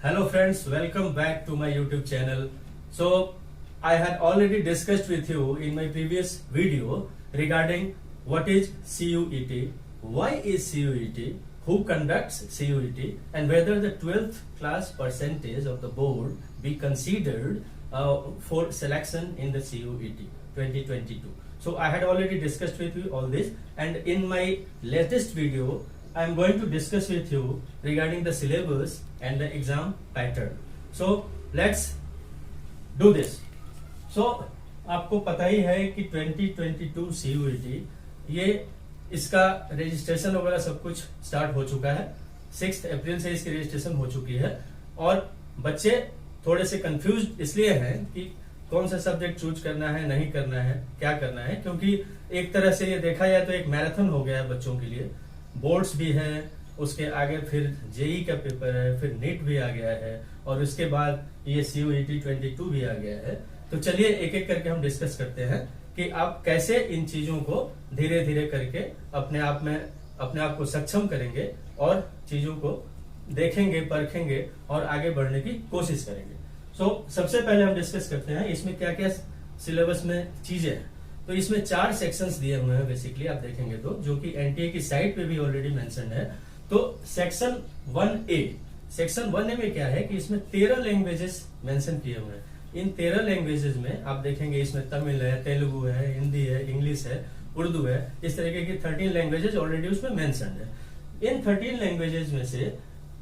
Hello friends, welcome back to my YouTube channel. So I had already discussed with you in my previous video regarding what is CUET, why is CUET, who conducts CUET, and whether the 12th class percentage of the board be considered for selection in the CUET 2022. So I had already discussed with you all this, and in my latest video I am going to discuss with you regarding the syllabus and the exam pattern. So let's do this. So आपको पता ही है कि 2022 CUET ये इसका registration वगैरह सब कुछ start हो चुका है। 6 अप्रैल से इसकी रजिस्ट्रेशन हो चुकी है और बच्चे थोड़े से कंफ्यूज इसलिए हैं कि कौन सा सब्जेक्ट चूज करना है, नहीं करना है, क्या करना है, क्योंकि एक तरह से ये देखा जाए तो एक मैराथन हो गया है बच्चों के लिए। बोर्ड्स भी हैं, उसके आगे फिर जेई का पेपर है, फिर नीट भी आ गया है और उसके बाद ये CUET 22 भी आ गया है। तो चलिए एक एक करके हम डिस्कस करते हैं कि आप कैसे इन चीजों को धीरे धीरे करके अपने आप को सक्षम करेंगे और चीजों को देखेंगे, परखेंगे और आगे बढ़ने की कोशिश करेंगे। सबसे पहले हम डिस्कस करते हैं इसमें क्या क्या सिलेबस में चीजें हैं। तो इसमें 4 सेक्शंस दिए हुए हैं बेसिकली, आप देखेंगे तो, जो कि एनटीए की साइट पे भी ऑलरेडी मेंशन्ड है। तो सेक्शन 1A में क्या है कि इसमें 13 लैंग्वेजेस मेंशन किए हुए हैं। इन 13 लैंग्वेजेस में आप देखेंगे इसमें तमिल है, तेलुगु है, हिंदी है, इंग्लिश है, उर्दू है, इस तरीके की 13 लैंग्वेजेस ऑलरेडी उसमें मेंशन्ड है। इन 13 लैंग्वेजेस में से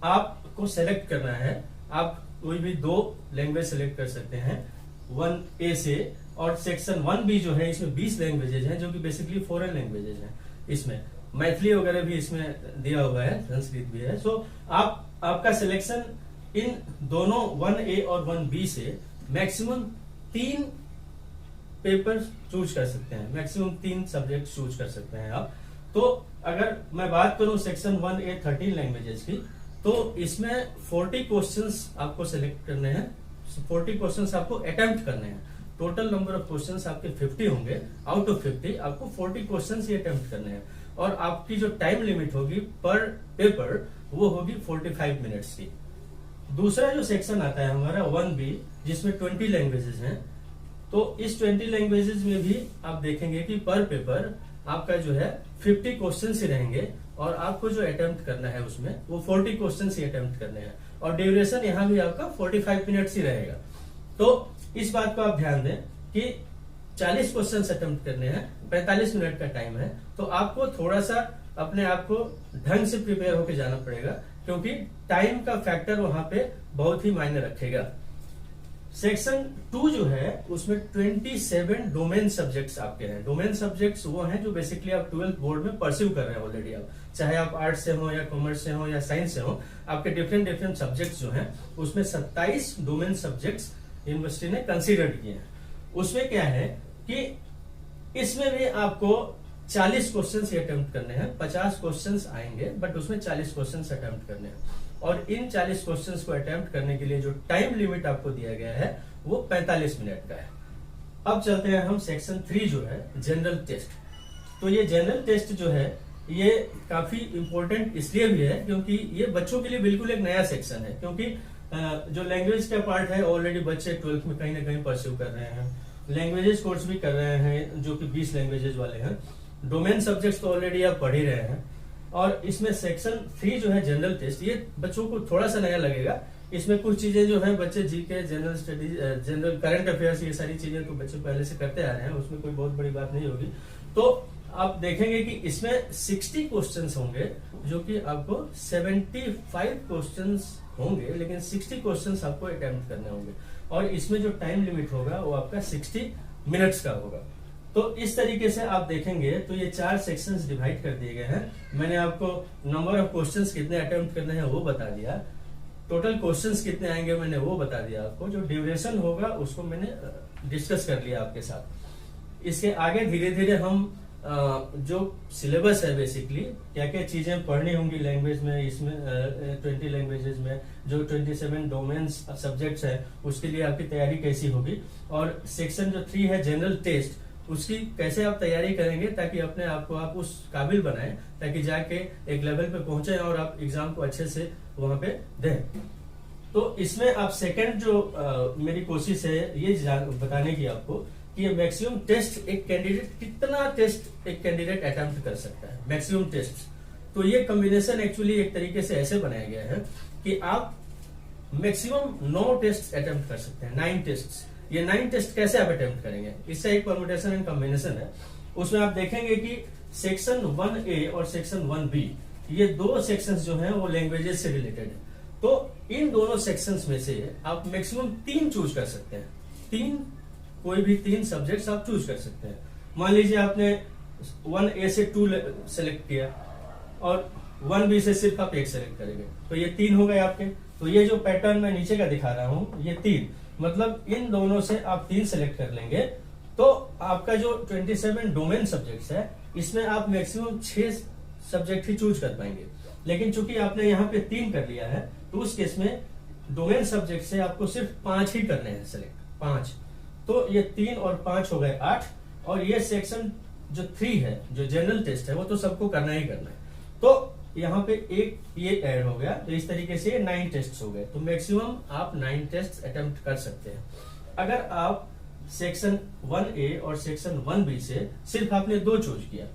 आपको सेलेक्ट करना है, आप कोई भी 2 लैंग्वेज सेलेक्ट कर सकते हैं 1A से। और सेक्शन 1B जो है इसमें 20 लैंग्वेजेज हैं जो कि बेसिकली फॉरेन लैंग्वेजेज हैं। इसमें मैथिली वगैरह भी इसमें दिया हुआ है, संस्कृत भी है। सो आपका सिलेक्शन इन दोनों 1A और 1B से मैक्सिमम 3 पेपर चूज कर सकते हैं, मैक्सिमम 3 सब्जेक्ट चूज कर सकते हैं आप। तो अगर मैं बात करूं सेक्शन 1A 13 लैंग्वेजेज की, तो इसमें 40 क्वेश्चंस आपको सिलेक्ट करने हैं, 40 क्वेश्चंस आपको अटेम्प्ट करने हैं। टोटल नंबर ऑफ क्वेश्चंस आपके 50 होंगे, आउट ऑफ 50 आपको 40 क्वेश्चंस ही अटेम्प्ट करने हैं। और आपकी जो टाइम लिमिट होगी पर पेपर वो होगी 45 मिनट्स की। दूसरा जो सेक्शन आता है हमारा 1B, जिसमें 20 लैंग्वेजेस हैं। तो इस 20 लैंग्वेजेस में भी आप देखेंगे कि पर पेपर आपका जो है 50 क्वेश्चन ही रहेंगे और आपको जो अटेम्प्ट करना है उसमें वो 40 क्वेश्चन ही अटेम्प्ट करने हैं और ड्यूरेशन यहाँ भी आपका 45 मिनट्स ही रहेगा। तो इस बात को आप ध्यान दें कि 40 क्वेश्चन अटेम्प्ट करने हैं, 45 मिनट का टाइम है। तो आपको थोड़ा सा अपने आप को ढंग से प्रिपेयर होकर जाना पड़ेगा, क्योंकि टाइम का फैक्टर वहां पे बहुत ही मायने रखेगा। सेक्शन 2 जो है उसमें 27 डोमेन सब्जेक्ट्स आपके हैं। डोमेन सब्जेक्ट्स वो हैं जो बेसिकली आप 12th बोर्ड में परस्यू कर रहे हैं ऑलरेडी। आप चाहे आप आर्ट्स से हो या कॉमर्स से हो या साइंस से हो, आपके डिफरेंट सब्जेक्ट्स जो हैं उसमें 27 डोमेन सब्जेक्ट्स यूनिवर्सिटी ने कंसीडर किए हैं। उसमें क्या है कि इसमें भी आपको 40 क्वेश्चंस अटेम्प्ट करने हैं। 50 क्वेश्चंस आएंगे बट उसमें 40 क्वेश्चंस अटेम्प्ट करने हैं। और इन 40 क्वेश्चंस को अटेम्प्ट करने के लिए जो टाइम लिमिट आपको दिया गया है वो 45 मिनट का है। अब चलते हैं हम सेक्शन 3 जो है जनरल टेस्ट। तो ये जनरल टेस्ट जो है ये काफी इंपॉर्टेंट इसलिए भी है क्योंकि ये बच्चों के लिए बिल्कुल एक नया सेक्शन है। क्योंकि जो लैंग्वेज का पार्ट है ऑलरेडी बच्चे 12th में कहीं ना कहीं परस्यू कर रहे हैं, लैंग्वेजेस कोर्स भी कर रहे हैं जो कि 20 लैंग्वेजेस वाले हैं। डोमेन सब्जेक्ट्स तो ऑलरेडी आप पढ़ ही रहे हैं। और इसमें सेक्शन 3 जो है जनरल टेस्ट, ये बच्चों को थोड़ा सा नया लगेगा। इसमें कुछ चीजें जो है बच्चे GK, general studies, general current affairs, ये सारी चीजें तो बच्चे पहले से करते आ रहे हैं, उसमें कोई बहुत बड़ी बात नहीं होगी। तो आप देखेंगे कि इसमें 60 क्वेश्चंस होंगे जो कि आपको 75 क्वेश्चंस होंगे, लेकिन 60 क्वेश्चंस आपको अटेम्प्ट करने होंगे। और इसमें जो टाइम लिमिट होगा वो आपका 60 मिनट्स का होगा। तो इस तरीके से आप देखेंगे तो ये 4 सेक्शंस डिवाइड कर दिए गए हैं। मैंने आपको नंबर ऑफ क्वेश्चंस कितने अटेम्प्ट करने हैं वो बता दिया, टोटल क्वेश्चंस कितने आएंगे मैंने वो बता दिया आपको, जो ड्यूरेशन होगा उसको मैंने डिस्कस कर लिया आपके साथ। इसके आगे धीरे धीरे हम जो सिलेबस है बेसिकली क्या क्या चीजें पढ़नी होंगी लैंग्वेज में, इसमें 20 लैंग्वेजेस में जो 27 डोमेन्स सब्जेक्ट्स है उसके लिए आपकी तैयारी कैसी होगी, और सेक्शन जो 3 है जनरल टेस्ट, उसकी कैसे आप तैयारी करेंगे ताकि अपने आप को आप उस काबिल बनाएं ताकि जाके एक लेवल पे पहुंचे और आप एग्जाम को अच्छे से वहां पे दें। तो इसमें आप सेकंड जो मेरी कोशिश है ये बताने की आपको कि ये मैक्सिमम टेस्ट एक कैंडिडेट कितना टेस्ट एक कैंडिडेट अटेम्प्ट कर सकता है, मैक्सिमम टेस्ट। तो ये कॉम्बिनेशन एक्चुअली एक तरीके से ऐसे बनाया गया है कि आप मैक्सिमम 9 टेस्ट अटेम्प्ट कर सकते हैं, 9 टेस्ट। ये 9 टेस्ट कैसे आप अटेम्प्ट करेंगे, इससे एक परमुटेशन एंड कॉम्बिनेशन है। उसमें आप देखेंगे कि सेक्शन 1A और सेक्शन 1B ये 2 सेक्शंस जो हैं वो लैंग्वेजेस से रिलेटेड है। तो इन दोनों सेक्शंस में से आप मैक्सिमम 3 चूज कर सकते हैं, कोई भी 3 सब्जेक्ट्स आप चूज कर सकते हैं। मान लीजिए आपने 1A से 2 सेलेक्ट किया और 1B से सिर्फ आप 1 सेलेक्ट करेंगे, तो ये 3 हो गए आपके। तो ये जो पैटर्न मैं नीचे का दिखा रहा हूं ये 3, मतलब इन दोनों से आप 3 सेलेक्ट कर लेंगे तो आपका जो 27 डोमेन सब्जेक्ट्स है इसमें आप मैक्सिमम 6 सब्जेक्ट ही चूज कर पाएंगे। लेकिन चूंकि आपने यहाँ पे 3 कर लिया है तो उस केस में डोमेन सब्जेक्ट से आपको सिर्फ 5 ही करने हैं सेलेक्ट, 5। तो ये 3 और 5 हो गए 8, और ये सेक्शन जो 3 है जो जनरल टेस्ट है वो तो सबको करना ही करना है। तो यहाँ पे एक ये ऐड हो गया, तो इस तरीके से 9 टेस्ट हो गए। तो मैक्सिमम आप 9 टेस्ट अटेम्प्ट कर सकते हैं। अगर आप सेक्शन 1A और सेक्शन 1B से सिर्फ आपने 2 चूज किया,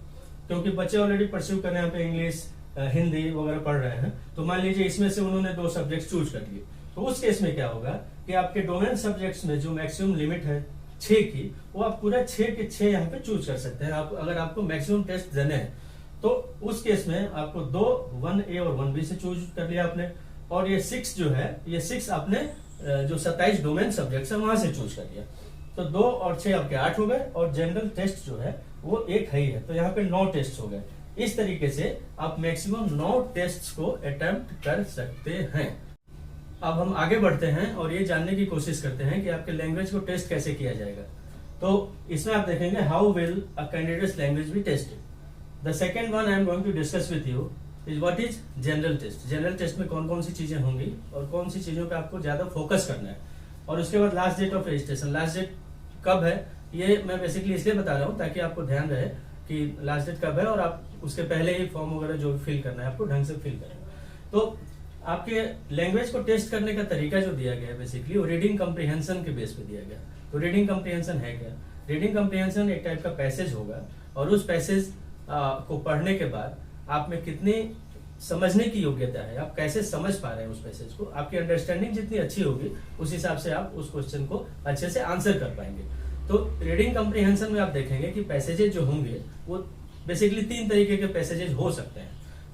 क्योंकि बच्चे ऑलरेडी परस्यू कर रहे हैं, यहाँ पे इंग्लिश हिंदी वगैरह पढ़ रहे हैं, तो मान लीजिए इसमें से उन्होंने 2 सब्जेक्ट चूज कर लिए, तो उस केस में क्या होगा कि आपके डोमेन सब्जेक्ट्स में जो मैक्सिमम लिमिट है 6 की, वो आप पूरा 6 के 6 यहाँ पे चूज कर सकते हैं। आप अगर आपको मैक्सिमम टेस्ट देने हैं तो उस केस में आपको 2 1A और 1B से चूज कर लिया आपने, और ये 6 जो है ये 6 आपने जो 27 डोमेन सब्जेक्ट्स है वहां से चूज कर लिया। तो 2 और 6 आपके 8 हो गए, और जनरल टेस्ट जो है वो 1 है ही है, तो यहाँ पे 9 टेस्ट हो गए। इस तरीके से आप मैक्सिमम 9 टेस्ट को अटेम्प्ट कर सकते हैं। अब हम आगे बढ़ते हैं और ये जानने की कोशिश करते हैं कि आपके लैंग्वेज को टेस्ट कैसे किया जाएगा। तो इसमें आप देखेंगे how will a candidate's language be tested. The second one I am going to discuss with you is what is general test. General test में कौन कौन सी चीजें होंगी और कौन सी चीजों पे आपको ज्यादा फोकस करना है, और उसके बाद last date of registration. Last date कब है ये मैं बेसिकली इसलिए बता रहा हूँ ताकि आपको ध्यान रहे कि लास्ट डेट कब है, और आप उसके पहले ही फॉर्म वगैरह जो फिल करना है आपको ढंग से फिल करें। तो आपके लैंग्वेज को टेस्ट करने का तरीका जो दिया गया है बेसिकली वो रीडिंग कम्प्रीहेंशन के बेस पे दिया गया। तो रीडिंग कम्प्रीहेंशन है क्या? रीडिंग कम्प्रीहेंशन एक टाइप का पैसेज होगा, और उस पैसेज को पढ़ने के बाद आप में कितनी समझने की योग्यता है, आप कैसे समझ पा रहे हैं उस पैसेज को, आपकी अंडरस्टैंडिंग जितनी अच्छी होगी उस हिसाब से आप उस क्वेश्चन को अच्छे से आंसर कर पाएंगे। तो रीडिंग कम्प्रीहेंशन में आप देखेंगे कि पैसेजेस जो होंगे वो बेसिकली 3 तरीके के पैसेजेस हो सकते हैं।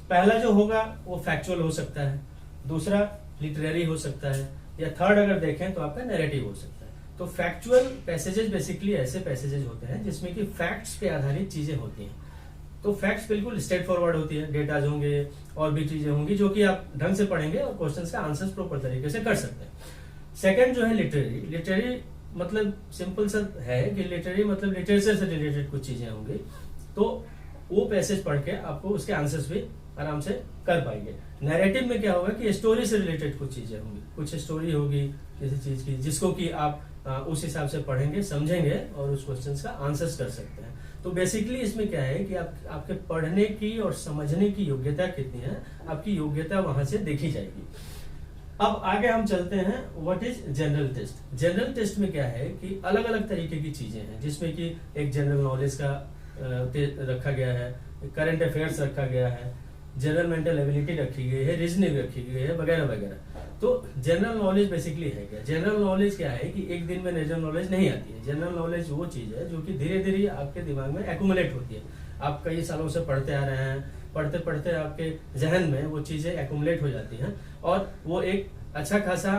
पहला जो होगा वो फैक्चुअल हो सकता है, दूसरा लिटरेरी हो सकता है, या थर्ड अगर देखें तो आपका नैरेटिव हो सकता है। तो फैक्चुअल पैसेजेस बेसिकली ऐसे पैसेजेस होते हैं जिसमें कि फैक्ट्स पे आधारित चीजें होती हैं। तो फैक्ट्स बिल्कुल स्ट्रेट फॉरवर्ड होती है, डेटाज होंगे और भी चीजें होंगी जो कि आप ढंग से पढ़ेंगे और क्वेश्चंस का आंसर्स प्रॉपर तरीके से कर सकते हैं। सेकंड जो है लिटरेरी। लिटरेरी मतलब सिंपल सा है कि लिटरेरी मतलब लिटरेचर से रिलेटेड कुछ चीजें होंगी, तो वो पैसेज पढ़ के आपको उसके आंसर्स भी आराम से कर पाएंगे। नैरेटिव में क्या होगा कि स्टोरी से रिलेटेड कुछ चीजें होंगी, कुछ स्टोरी होगी किसी चीज की जिसको कि आप उस हिसाब से पढ़ेंगे, समझेंगे और उस क्वेश्चन का आंसर्स कर सकते हैं। तो बेसिकली इसमें क्या है कि आपके पढ़ने की और समझने की योग्यता कितनी है, आपकी योग्यता वहां से देखी जाएगी। अब आगे हम चलते हैं what is general test. General test में क्या है कि अलग अलग तरीके की चीजें हैं, जिसमें कि एक जनरल नॉलेज का रखा गया है, करंट अफेयर्स रखा गया है, जनरल मेंटल एबिलिटी रखी गई है, रीजनिंग रखी गई है, वगैरह वगैरह। तो जनरल नॉलेज बेसिकली है क्या? जनरल नॉलेज क्या है कि एक दिन में जनरल नॉलेज नहीं आती है। जनरल नॉलेज वो चीज है जो कि धीरे धीरे आपके दिमाग में एक्यूमुलेट होती है। आप कई सालों से पढ़ते आ रहे हैं, पढ़ते पढ़ते आपके जहन में वो चीजें एक्यूमुलेट हो जाती हैं और वो एक अच्छा खासा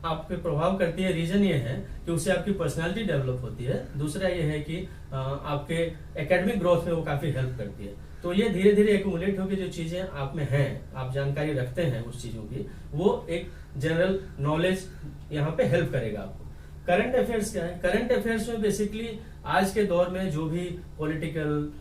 आपके प्रभाव करती है। रीजन ये है कि उससे आपकी पर्सनालिटी डेवलप होती है। दूसरा ये है कि आपके एकेडमिक ग्रोथ में वो काफी हेल्प करती है। तो ये धीरे धीरे एक्यूमुलेट होकर जो चीजें आप में हैं, आप जानकारी रखते हैं उस चीजों की, वो एक जनरल नॉलेज यहाँ पे हेल्प करेगा आपको। करंट अफेयर्स क्या है? करंट अफेयर्स में बेसिकली आज के दौर में जो भी पॉलिटिकल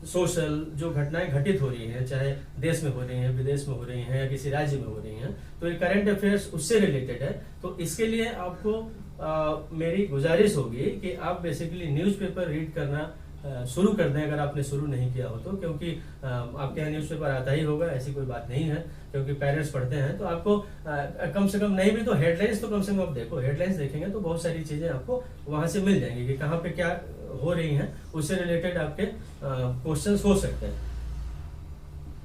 सोशल जो घटनाएं घटित हो रही हैं, चाहे देश में हो रही हैं, विदेश में हो रही हैं या किसी राज्य में हो रही हैं, तो ये करंट अफेयर्स उससे रिलेटेड है। तो इसके लिए आपको मेरी गुजारिश होगी कि आप बेसिकली न्यूज़पेपर रीड करना शुरू कर दें अगर आपने शुरू नहीं किया हो तो, क्योंकि आपके यहाँ न्यूज़पेपर आता ही होगा, ऐसी कोई बात नहीं है, क्योंकि पेरेंट्स पढ़ते हैं। तो आपको कम से कम नहीं भी तो हेडलाइंस तो कम से कम आप देखो, हेडलाइंस देखेंगे तो बहुत सारी चीजें आपको वहां से मिल जाएंगी कि कहाँ पे क्या हो रही हैं, उससे रिलेटेड आपके क्वेश्चंस हो सकते हैं।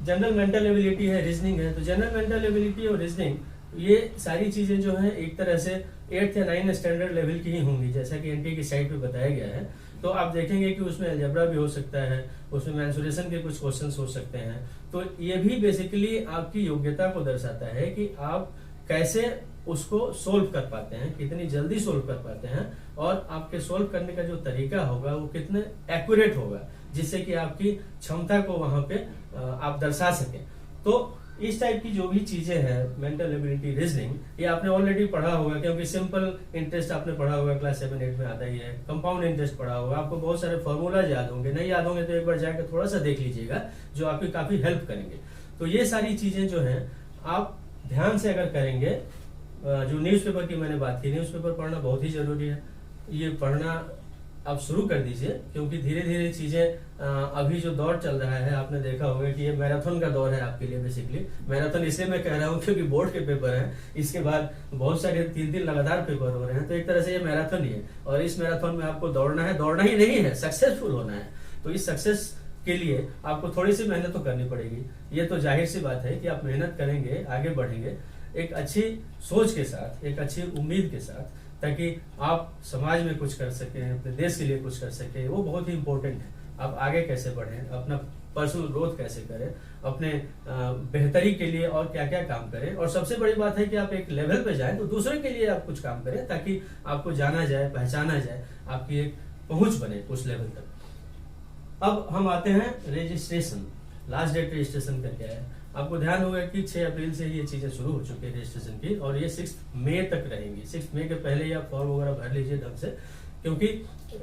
जनरल मेंटल एबिलिटी है, रीजनिंग है, तो जनरल मेंटल एबिलिटी और रीजनिंग ये सारी चीजें जो है एक तरह से 8th या 9th स्टैंडर्ड लेवल की ही होंगी, जैसा कि एनटीए की साइट पे बताया गया है। तो आप देखेंगे कि उसमें अलजेब्रा भी हो सकता है, उसमें मेंसुरेशन के कुछ क्वेश्चंस हो सकते हैं। तो ये भी बेसिकली आपकी योग्यता को दर्शाता है कि आप कैसे उसको सोल्व कर पाते हैं, कितनी जल्दी सोल्व कर पाते हैं, और आपके सोल्व करने का जो तरीका होगा वो कितने एक्यूरेट होगा, जिससे कि आपकी क्षमता को वहां पे आप दर्शा सकें। तो इस टाइप की जो भी चीजें हैं, मेंटल एबिलिटी, रीजनिंग, ये आपने ऑलरेडी पढ़ा होगा, क्योंकि सिंपल इंटरेस्ट आपने पढ़ा होगा, क्लास 7-8 में आता ही है। कंपाउंड इंटरेस्ट पढ़ा होगा, आपको बहुत सारे फॉर्मूलाज याद होंगे, नहीं याद होंगे तो एक बार जाकर थोड़ा सा देख लीजिएगा, जो आपकी काफी हेल्प करेंगे। तो ये सारी चीजें जो हैं आप ध्यान से अगर करेंगे, जो न्यूज़पेपर की मैंने बात की, न्यूज़पेपर पढ़ना बहुत ही जरूरी है, ये पढ़ना आप शुरू कर दीजिए, क्योंकि धीरे धीरे चीजें अभी जो दौर चल रहा है, आपने देखा होगा कि ये मैराथन का दौर है आपके लिए। बेसिकली मैराथन इसलिए मैं कह रहा हूँ क्योंकि बोर्ड के पेपर हैं, इसके बाद बहुत सारे 3 दिन लगातार पेपर हो रहे हैं, तो एक तरह से ये मैराथन ही है, और इस मैराथन में आपको दौड़ना है, दौड़ना ही नहीं है, सक्सेसफुल होना है। तो इस सक्सेस के लिए आपको थोड़ी सी मेहनत तो करनी पड़ेगी, ये तो जाहिर सी बात है कि आप मेहनत करेंगे, आगे बढ़ेंगे एक अच्छी सोच के साथ, एक अच्छी उम्मीद के साथ, ताकि आप समाज में कुछ कर सकें, अपने देश के लिए कुछ कर सकें। वो बहुत ही इंपॉर्टेंट है। आप आगे कैसे बढ़ें, अपना पर्सनल ग्रोथ कैसे करें, अपने बेहतरी के लिए और क्या क्या काम करें, और सबसे बड़ी बात है कि आप एक लेवल पे जाएं तो दूसरे के लिए आप कुछ काम करें, ताकि आपको जाना जाए, पहचाना जाए, आपकी एक पहुंच बने उस लेवल तक। अब हम आते हैं रजिस्ट्रेशन। लास्ट डेट रजिस्ट्रेशन का क्या है? आपको ध्यान होगा कि 6 अप्रैल से ये चीजें शुरू हो चुकी है रजिस्ट्रेशन की, और ये 6 मई तक रहेंगी। 6 मई के पहले ही आप फॉर्म वगैरह भर लीजिए ढंग से, क्योंकि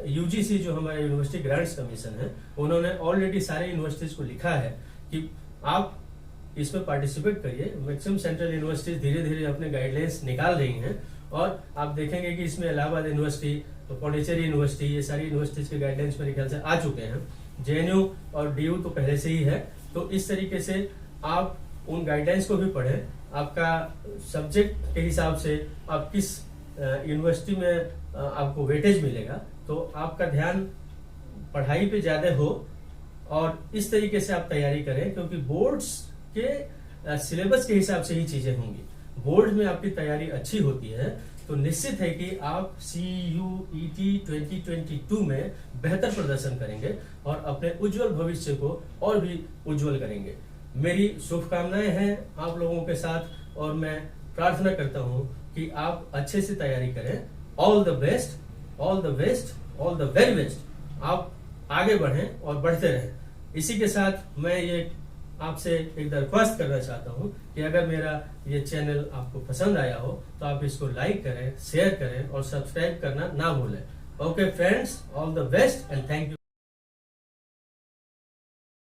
यूजीसी जो हमारा यूनिवर्सिटी ग्रांट्स कमीशन है, उन्होंने ऑलरेडी सारे यूनिवर्सिटीज को लिखा है कि आप इसमें पार्टिसिपेट करिए। मैक्सिमम सेंट्रल यूनिवर्सिटीज धीरे धीरे अपने गाइडलाइंस निकाल रही हैं, और आप देखेंगे कि इसमें इलाहाबाद यूनिवर्सिटी, पौंडीचेरी यूनिवर्सिटी, ये सारी यूनिवर्सिटीज के गाइडलाइंस मेरे ख्याल से आ चुके हैं। जेएनयू और डीयू तो पहले से ही है। तो इस तरीके से आप उन गाइडलाइंस को भी पढ़ें, आपका सब्जेक्ट के हिसाब से आप किस यूनिवर्सिटी में आपको वेटेज मिलेगा, तो आपका ध्यान पढ़ाई पे ज्यादा हो, और इस तरीके से आप तैयारी करें, क्योंकि बोर्ड्स के सिलेबस के हिसाब से ही चीजें होंगी। बोर्ड में आपकी तैयारी अच्छी होती है तो निश्चित है कि आप CUET 2022 में बेहतर प्रदर्शन करेंगे और अपने उज्जवल भविष्य को और भी उज्जवल करेंगे। मेरी शुभकामनाएं हैं आप लोगों के साथ, और मैं प्रार्थना करता हूं कि आप अच्छे से तैयारी करें। All the best, all the best, all the very best. आप आगे बढ़ें और बढ़ते रहें। इसी के साथ मैं ये आपसे एक दरख्वास्त करना चाहता हूं कि अगर मेरा ये चैनल आपको पसंद आया हो तो आप इसको लाइक करें, शेयर करें और सब्सक्राइब करना ना भूलें। Okay friends, all the best and thank you.